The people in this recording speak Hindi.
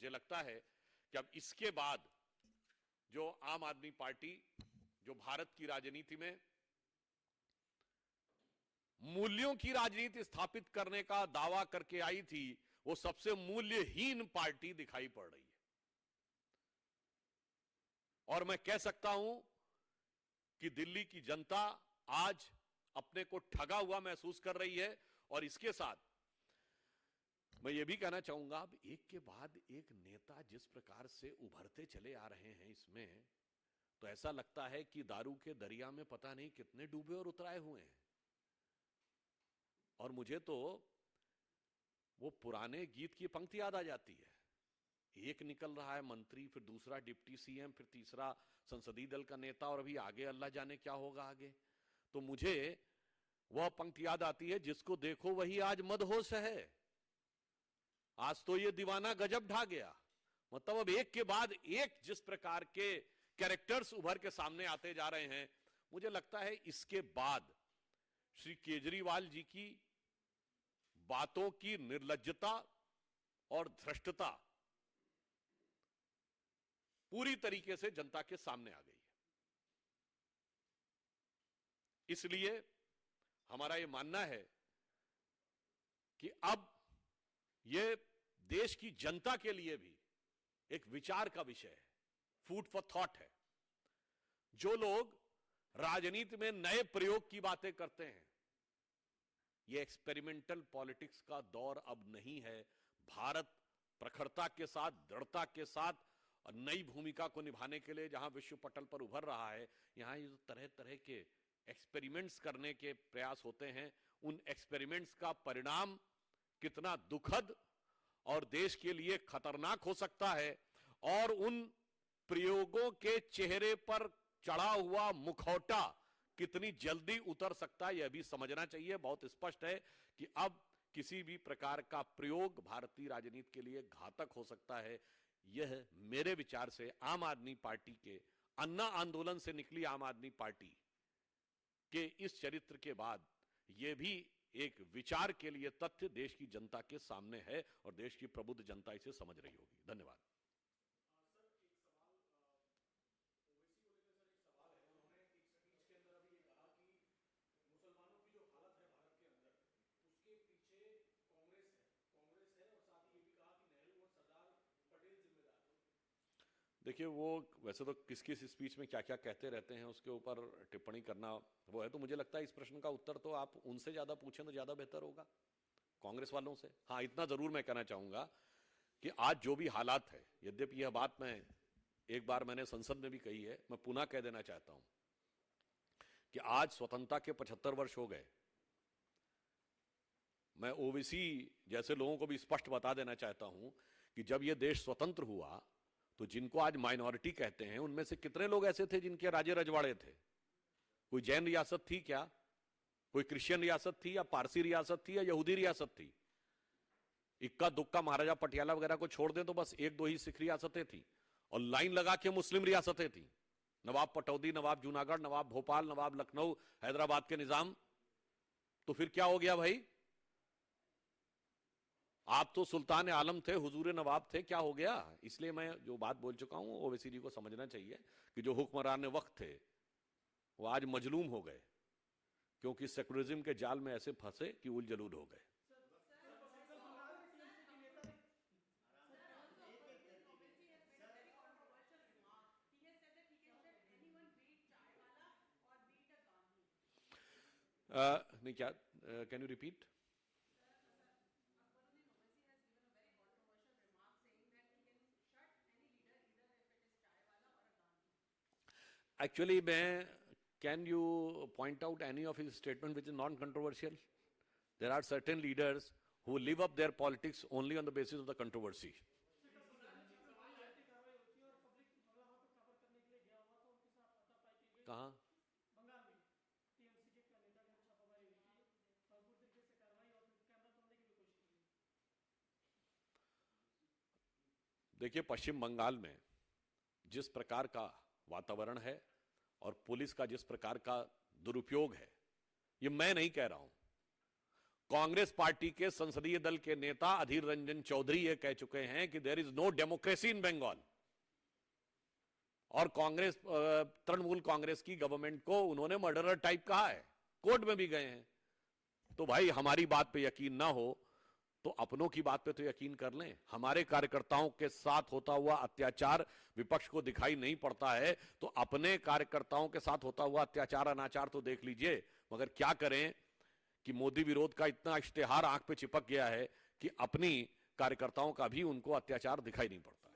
मुझे लगता है कि अब इसके बाद जो आम आदमी पार्टी जो भारत की राजनीति में मूल्यों की राजनीति स्थापित करने का दावा करके आई थी, वो सबसे मूल्यहीन पार्टी दिखाई पड़ रही है। और मैं कह सकता हूं कि दिल्ली की जनता आज अपने को ठगा हुआ महसूस कर रही है। और इसके साथ मैं यह भी कहना चाहूंगा, अब एक के बाद एक नेता जिस प्रकार से उभरते चले आ रहे हैं, इसमें तो ऐसा लगता है कि दारू के दरिया में पता नहीं कितने डूबे और उतराए हुए हैं। और मुझे तो वो पुराने गीत की पंक्ति याद आ जाती है, एक निकल रहा है मंत्री, फिर दूसरा डिप्टी सीएम, फिर तीसरा संसदीय दल का नेता, और अभी आगे अल्लाह जाने क्या होगा आगे। तो मुझे वह पंक्ति याद आती है, जिसको देखो वही आज मदहोश है, आज तो ये दीवाना गजब ढा गया। मतलब अब एक के बाद एक जिस प्रकार के कैरेक्टर्स उभर के सामने आते जा रहे हैं, मुझे लगता है इसके बाद श्री केजरीवाल जी की बातों की निर्लज्जता और धृष्टता पूरी तरीके से जनता के सामने आ गई है। इसलिए हमारा यह मानना है कि अब यह देश की जनता के लिए भी एक विचार का विषय है, फूड फॉर थॉट है। जो लोग राजनीति में नए प्रयोग की बातें करते हैं, यह एक्सपेरिमेंटल पॉलिटिक्स का दौर अब नहीं है। भारत प्रखरता के साथ, दृढ़ता के साथ और नई भूमिका को निभाने के लिए जहां विश्व पटल पर उभर रहा है, यहां ये तरह तरह के एक्सपेरिमेंट्स करने के प्रयास होते हैं। उन एक्सपेरिमेंट्स का परिणाम कितना दुखद और देश के लिए खतरनाक हो सकता है, और उन प्रयोगों के चेहरे पर चढ़ा हुआ मुखौटा कितनी जल्दी उतर सकता है, यह भी समझना चाहिए। बहुत स्पष्ट है कि अब किसी भी प्रकार का प्रयोग भारतीय राजनीति के लिए घातक हो सकता है। यह मेरे विचार से आम आदमी पार्टी के अन्ना आंदोलन से निकली आम आदमी पार्टी के इस चरित्र के बाद यह भी एक विचार के लिए तथ्य देश की जनता के सामने है, और देश की प्रबुद्ध जनता इसे समझ रही होगी। धन्यवाद। देखिए, वो वैसे तो किस किस स्पीच में क्या क्या कहते रहते हैं उसके ऊपर टिप्पणी करना वो है, तो मुझे लगता है इस प्रश्न का उत्तर तो आप उनसे ज्यादा पूछें तो ज्यादा बेहतर होगा, कांग्रेस वालों से। हाँ, इतना जरूर मैं कहना चाहूंगा कि आज जो भी हालात है, यद्यपि यह बात मैं एक बार मैंने संसद में भी कही है, मैं पुनः कह देना चाहता हूं कि आज स्वतंत्रता के 75 वर्ष हो गए। मैं ओबीसी जैसे लोगों को भी स्पष्ट बता देना चाहता हूं कि जब यह देश स्वतंत्र हुआ तो जिनको आज माइनॉरिटी कहते हैं, उनमें से कितने लोग ऐसे थे जिनके राजे रजवाड़े थे? कोई जैन रियासत थी क्या? कोई क्रिश्चियन रियासत थी, या पारसी रियासत थी, या यहूदी रियासत थी? इक्का दुक्का महाराजा पटियाला वगैरह को छोड़ दें तो बस एक दो ही सिख रियासतें थी, और लाइन लगा के मुस्लिम रियासतें थी। नवाब पटौदी, नवाब जूनागढ़, नवाब भोपाल, नवाब लखनऊ, हैदराबाद के निजाम। तो फिर क्या हो गया भाई? आप तो सुल्तान आलम थे, हुजूर नवाब थे, क्या हो गया? इसलिए मैं जो बात बोल चुका हूं, ओवैसी जी को समझना चाहिए कि जो हुक्मरान वक्त थे वो आज मजलूम हो गए, क्योंकि सेकुलरिज्म के जाल में ऐसे फंसे कि उल जलूल हो गए। नहीं, क्या, can you repeat? Actually, can you point out any of his statement which is non-controversial? There are certain leaders who live up their politics only on the basis of the controversy. कहाँ? बंगाल में टीएमसी के नेता ने छापामारी हुई थी, भरपूर तरीके से कार्रवाई और कैमरा तोड़ने की भी कोशिश की। देखिए, पश्चिम बंगाल में जिस प्रकार का वातावरण है और पुलिस का जिस प्रकार का दुरुपयोग है, ये मैं नहीं कह रहा हूं, कांग्रेस पार्टी के संसदीय दल के नेता अधीर रंजन चौधरी ये कह चुके हैं कि there is no democracy in Bengal, और कांग्रेस तृणमूल कांग्रेस की गवर्नमेंट को उन्होंने मर्डरर टाइप कहा है, कोर्ट में भी गए हैं। तो भाई हमारी बात पे यकीन ना हो तो अपनों की बात पे तो यकीन कर लें। हमारे कार्यकर्ताओं के साथ होता हुआ अत्याचार विपक्ष को दिखाई नहीं पड़ता है, तो अपने कार्यकर्ताओं के साथ होता हुआ अत्याचार अनाचार तो देख लीजिए। मगर क्या करें कि मोदी विरोध का इतना इश्तेहार आंख पे चिपक गया है कि अपनी कार्यकर्ताओं का भी उनको अत्याचार दिखाई नहीं पड़ता।